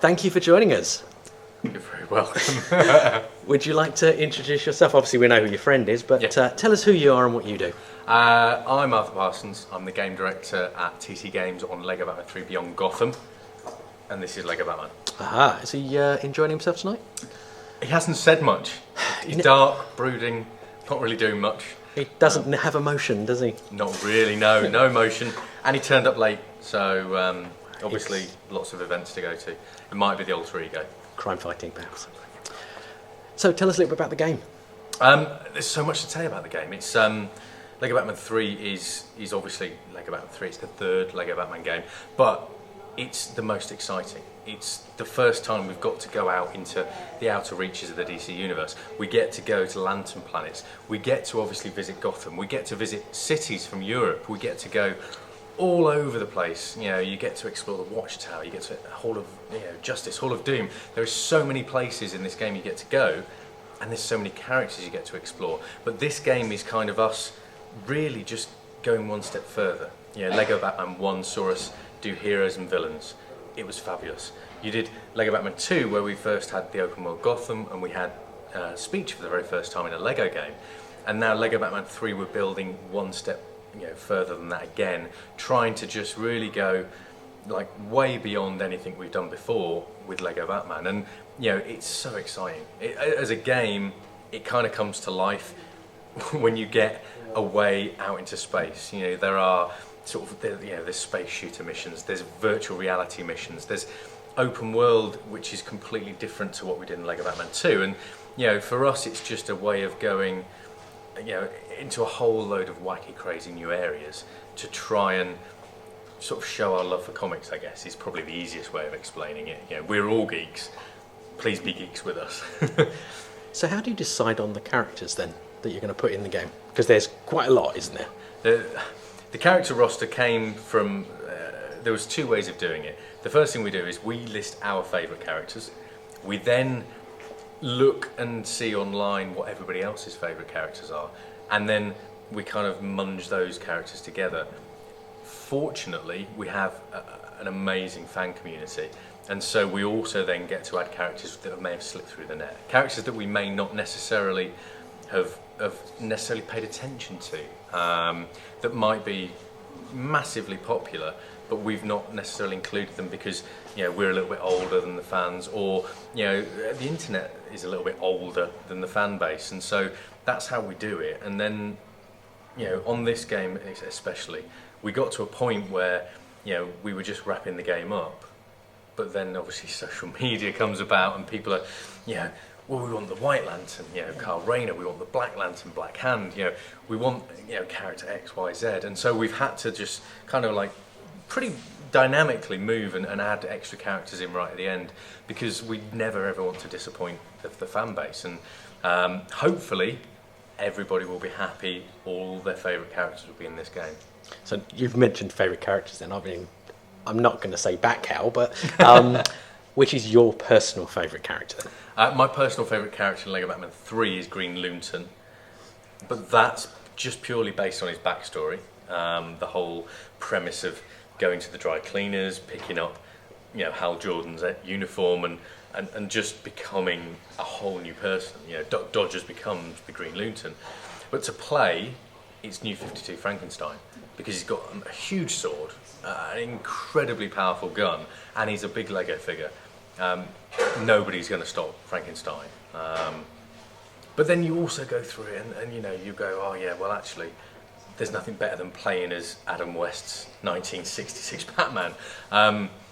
thank you for joining us. You're very welcome. Would you like to introduce yourself? Obviously, we know who your friend is, but tell us who you are and what you do. I'm Arthur Parsons. I'm the game director at TC Games on Lego Batman 3 Beyond Gotham, and this is Lego Batman. Aha, is he enjoying himself tonight? He hasn't said much. He's dark, brooding, not really doing much. He doesn't have emotion, does he? Not really, no emotion. And he turned up late, so obviously lots of events to go to. It might be the alter ego. Crime fighting, perhaps. So tell us a little bit about the game. There's so much to say about the game. It's Lego Batman 3 is obviously Lego Batman 3. It's the third Lego Batman game, but it's the most exciting. It's the first time we've got to go out into the outer reaches of the DC universe. We get to go to Lantern planets. We get to obviously visit Gotham. We get to visit cities from Europe. We get to go all over the place. You know, you get to explore the Watchtower. You get to Hall of Justice, Hall of Doom. There are so many places in this game you get to go, and there's so many characters you get to explore. But this game is kind of us really just going one step further. You know, Lego Batman 1 saw us do heroes and villains. It was fabulous. You did Lego Batman 2, where we first had the open world Gotham, and we had speech for the very first time in a Lego game. And now Lego Batman 3, we're building one step further than that again, trying to just really go like way beyond anything we've done before with Lego Batman. And it's so exciting. As a game, it kind of comes to life when you get away out into space. There are sort of there's space shooter missions, there's virtual reality missions, there's open world, which is completely different to what we did in Lego Batman 2. And for us, it's just a way of going into a whole load of wacky, crazy new areas to try and sort of show our love for comics, I guess, is probably the easiest way of explaining it. We're all geeks. Please be geeks with us. So how do you decide on the characters then that you're going to put in the game? Because there's quite a lot, isn't there? The character roster came from, there was two ways of doing it. The first thing we do is we list our favourite characters. We then look and see online what everybody else's favourite characters are, and then we kind of munge those characters together. Fortunately, we have an amazing fan community, and so we also then get to add characters that may have slipped through the net, characters that we may not necessarily have necessarily paid attention to, that might be massively popular, but we've not necessarily included them because we're a little bit older than the fans, or the internet is a little bit older than the fan base, and so that's how we do it. And then on this game especially, we got to a point where we were just wrapping the game up, but then obviously social media comes about and people are well, we want the White Lantern, Carl Rayner, we want the Black Lantern, Black Hand, we want character X, Y, Z, and so we've had to just kind of like pretty dynamically move and add extra characters in right at the end, because we never ever want to disappoint the fan base. And hopefully everybody will be happy, all their favourite characters will be in this game. So you've mentioned favourite characters then. I mean, I'm not going to say Batcow, but which is your personal favourite character then? My personal favourite character in Lego Batman 3 is Green Lantern, but that's just purely based on his backstory. The whole premise of going to the dry cleaners, picking up Hal Jordan's uniform, and just becoming a whole new person. Doc Dodgers becomes the Green Lantern. But to play, it's New 52 Frankenstein, because he's got a huge sword, an incredibly powerful gun, and he's a big Lego figure. Nobody's going to stop Frankenstein. But then you also go through it and you go, oh yeah, well actually there's nothing better than playing as Adam West's 1966 Batman.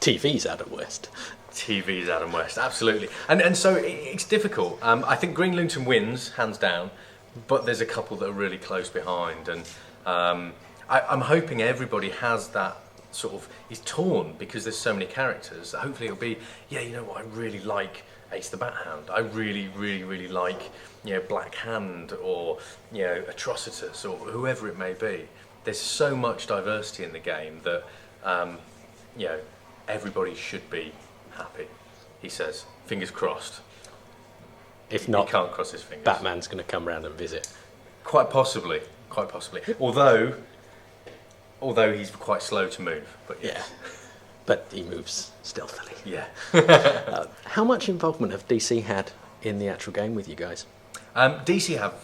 TV's Adam West. TV's Adam West, absolutely. And so it's difficult. I think Green Lantern wins, hands down, but there's a couple that are really close behind. And I'm hoping everybody has that sort of, is torn because there's so many characters. Hopefully it'll be, I really like Ace the Bat Hound. I really, really, really like Black Hand, or Atrocitus, or whoever it may be. There's so much diversity in the game that everybody should be happy, he says. Fingers crossed. If not, he can't cross his fingers. Batman's going to come round and visit. Quite possibly. Although he's quite slow to move. But yes. Yeah. but he moves stealthily. Yeah. How much involvement have DC had in the actual game with you guys? DC have,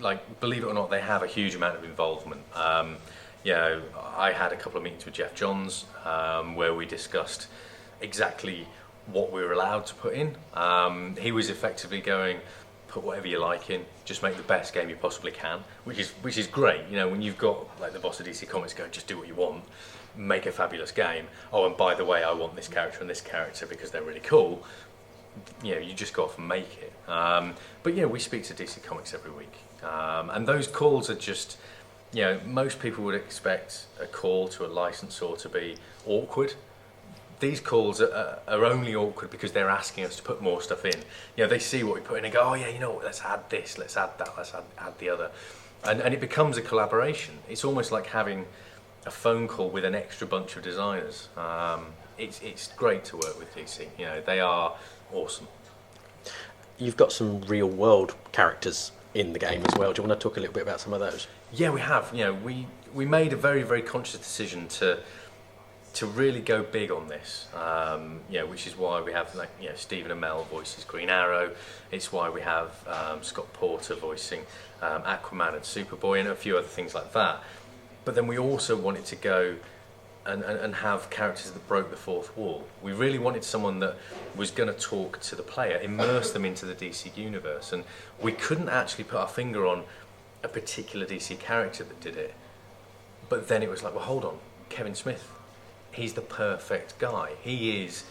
like, believe it or not, they have a huge amount of involvement. You know, I had a couple of meetings with Jeff Johns where we discussed exactly what we were allowed to put in. He was effectively going, put whatever you like in, just make the best game you possibly can, which is great. You know, when you've got like the boss of DC Comics going, just do what you want, make a fabulous game. Oh, and by the way, I want this character and this character because they're really cool. You know, you just go off and make it. But yeah, we speak to DC Comics every week, and those calls are just, you know, most people would expect a call to a licensor to be awkward. These calls are only awkward because they're asking us to put more stuff in. You know, they see what we put in and go, oh yeah, you know what, let's add this, let's add that, let's add the other. And it becomes a collaboration. It's almost like having a phone call with an extra bunch of designers. It's great to work with DC. You know, they are awesome. You've got some real world characters in the game as well. Do you want to talk a little bit about some of those? Yeah, we have. You know, we made a very, very conscious decision to really go big on this, you know, which is why we have, like, you know, Stephen Amell voices Green Arrow. It's why we have Scott Porter voicing Aquaman and Superboy and a few other things like that. But then we also wanted to go and have characters that broke the fourth wall. We really wanted someone that was going to talk to the player, immerse them into the DC universe, and we couldn't actually put our finger on a particular DC character that did it. But then it was like, well, hold on, Kevin Smith. He's the perfect guy. He is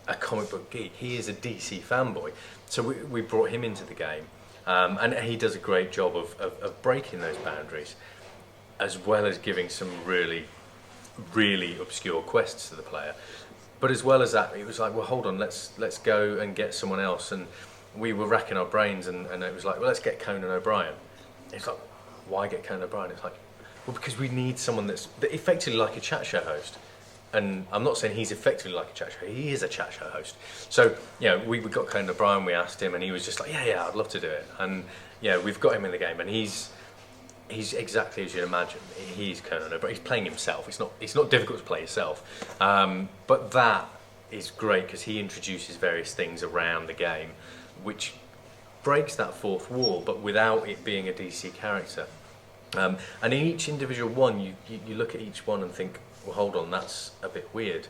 a comic book geek. He is a DC fanboy. So we brought him into the game. And he does a great job of breaking those boundaries, as well as giving some really, really obscure quests to the player. But as well as that, it was like, well, hold on, let's go and get someone else. And we were racking our brains, and it was like, well, let's get Conan O'Brien. It's like, why get Conan O'Brien? It's like, well, because we need someone that's effectively like a chat show host. And I'm not saying he's effectively like a chat show. He is a chat show host. So, you know, we got Conan O'Brien, we asked him, and he was just like, yeah, I'd love to do it. And, yeah, we've got him in the game, and he's exactly as you'd imagine. He's Conan O'Brien. He's playing himself. It's not difficult to play yourself. But that is great because he introduces various things around the game, which breaks that fourth wall, but without it being a DC character. And in each individual one, you look at each one and think, well, hold on, that's a bit weird.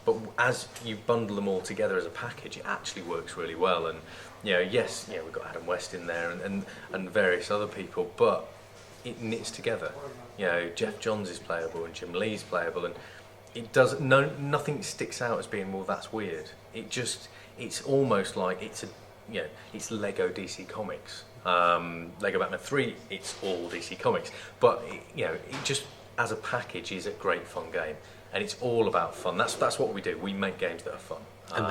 But as you bundle them all together as a package, it actually works really well. And, you know, yes, you know, we've got Adam West in there and various other people, but it knits together. You know, Jeff Johns is playable and Jim Lee's playable, and it does nothing sticks out as being, well, that's weird. It's almost like it's Lego DC Comics. Lego Batman 3, it's all DC Comics, but it just as a package is a great fun game, and it's all about fun. That's what we do. We make games that are fun, and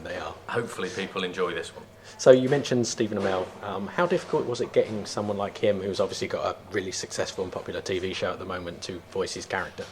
they are. Hopefully people enjoy this one. So you mentioned Stephen Amell. How difficult was it getting someone like him, who's obviously got a really successful and popular TV show at the moment, to voice his character?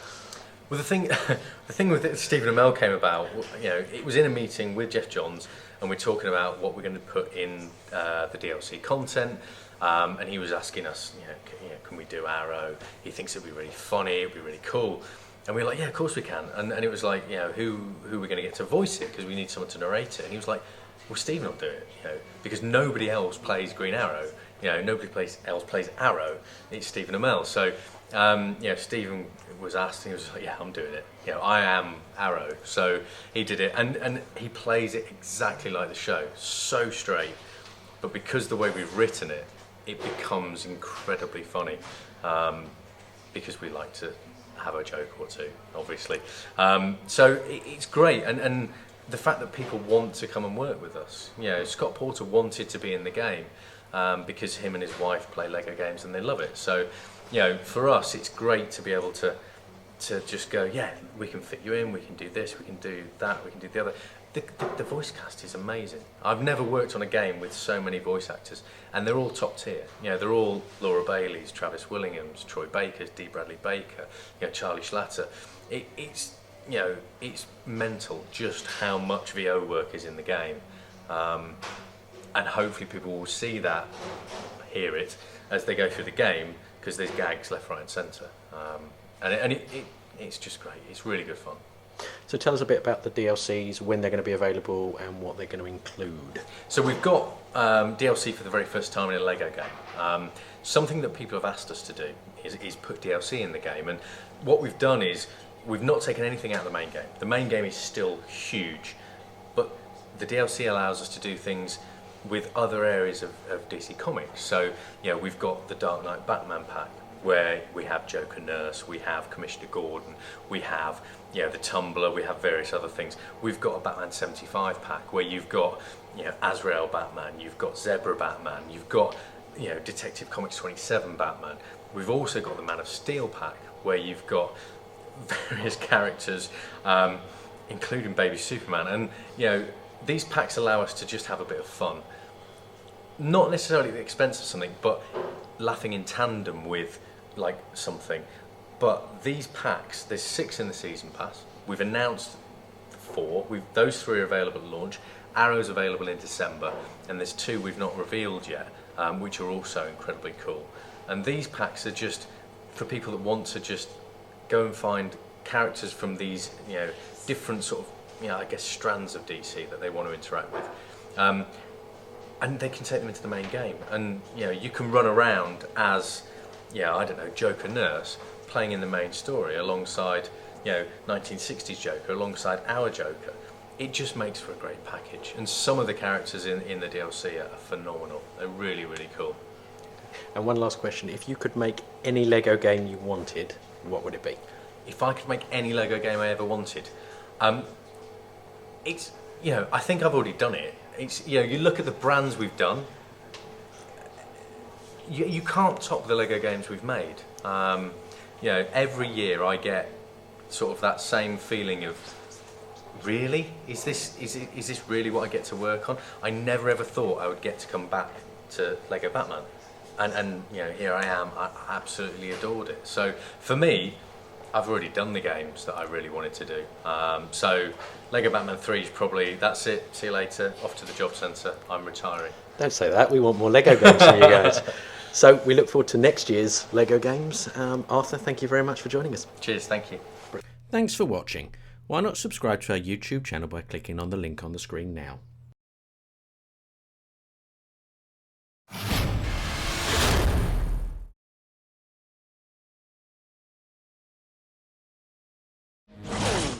Well, the thing with it, Stephen Amell came about, you know, it was in a meeting with Jeff Johns, and we're talking about what we're going to put in the DLC content, and he was asking us, you know, can we do Arrow? He thinks it'd be really funny, it'd be really cool, and we were like, yeah, of course we can. And it was like, you know, who we're going to get to voice it, because we need someone to narrate it. And he was like, well, Stephen will do it, you know, because nobody else plays Green Arrow, you know, nobody else plays Arrow. It's Stephen Amell. So, you know, Stephen was asked, and he was like, yeah, I'm doing it. You know, I am Arrow. So he did it, and he plays it exactly like the show, so straight. But because the way we've written it, it becomes incredibly funny, because we like to have a joke or two, obviously. So it's great, and the fact that people want to come and work with us. You know, Scott Porter wanted to be in the game because him and his wife play Lego games and they love it. So, you know, for us, it's great to be able to just go, yeah, we can fit you in, we can do this, we can do that, we can do the other. The voice cast is amazing. I've never worked on a game with so many voice actors, and they're all top tier. You know, they're all Laura Bailey's, Travis Willinghams, Troy Baker's, D. Bradley Baker, you know, Charlie Schlatter. It's you know, it's mental just how much VO work is in the game, and hopefully people will see that, hear it as they go through the game, because there's gags left, right, and centre, and it's just great. It's really good fun. So tell us a bit about the DLCs, when they're going to be available, and what they're going to include. So we've got DLC for the very first time in a Lego game. Something that people have asked us to do is put DLC in the game, and what we've done is we've not taken anything out of the main game. The main game is still huge, but the DLC allows us to do things with other areas of DC Comics. So, we've got the Dark Knight Batman pack, where we have Joker Nurse, we have Commissioner Gordon, we have the Tumbler, we have various other things. We've got a Batman 75 pack where you've got Azrael Batman, you've got Zebra Batman, you've got Detective Comics 27 Batman. We've also got the Man of Steel pack where you've got various characters, including Baby Superman, and these packs allow us to just have a bit of fun. Not necessarily at the expense of something, but laughing in tandem with something. But these packs, there's 6 in the season pass. We've announced 4. Those 3 are available at launch. Arrow's available in December, and there's 2 we've not revealed yet, which are also incredibly cool. And these packs are just for people that want to just go and find characters from these different sort of I guess strands of DC that they want to interact with. And they can take them into the main game, and you can run around as I don't know, Joker Nurse, playing in the main story alongside 1960s Joker, alongside our Joker. It just makes for a great package, and some of the characters in the DLC are phenomenal. They're really, really cool. And one last question: if you could make any Lego game you wanted, what would it be? If I could make any Lego game I ever wanted, it's I think I've already done it. It's you look at the brands we've done. You can't top the Lego games we've made. Every year I get sort of that same feeling of, really, is this really what I get to work on? I never ever thought I would get to come back to Lego Batman, and here I am. I absolutely adored it. So for me, I've already done the games that I really wanted to do. So Lego Batman 3 is probably, that's it, see you later, off to the job centre, I'm retiring. Don't say that, we want more Lego games from you guys. So we look forward to next year's Lego games. Arthur, thank you very much for joining us. Cheers, thank you. Thanks for watching. Why not subscribe to our YouTube channel by clicking on the link on the screen now.